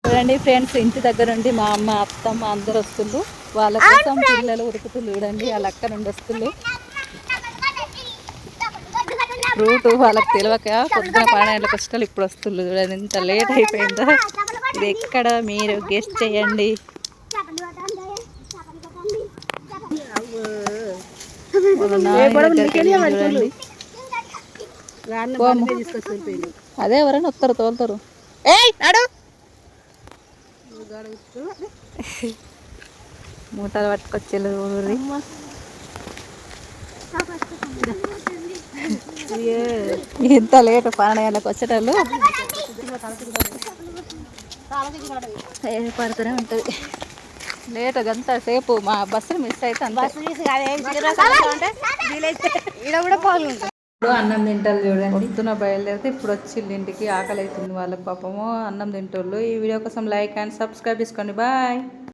చూడండి ఫ్రెండ్స్, ఇంటి దగ్గర నుండి మా అమ్మ అత్తమ్మ అందరు వస్తుళ్ళు. వాళ్ళ కోసం పిల్లలు ఉరుకుతుళ్ళు. చూడండి వాళ్ళ అక్క నుండి వస్తుళ్ళు. రూటు వాళ్ళకి తెలియక పొద్దున 12 వచ్చేటప్పుడు ఇప్పుడు వస్తుళ్ళు. చూడండి ఎంత లేట్ అయిపోయిందో. ఇది ఎక్కడ మీరు గెస్ట్ చేయండి. చూడండి అదే ఎవరైనా వస్తారు తోలుతారు. మూటలు పట్టుకొచ్చేది ఇంత లేట్ 12 వచ్చేటోళ్ళు పడుతూనే ఉంటుంది. లేట్ గంత సేపు మా బస్సులు మిస్ అయితే ఇప్పుడు అన్నం తింటారు. చూడండి పొద్దున బయలుదేరితే ఇప్పుడు వచ్చింది ఇంటికి. ఆకలి అవుతుంది వాళ్ళకి. పాపము అన్నం తింటోళ్ళు. ఈ వీడియో కోసం లైక్ అండ్ సబ్స్క్రైబ్ చేసుకోండి. బాయ్.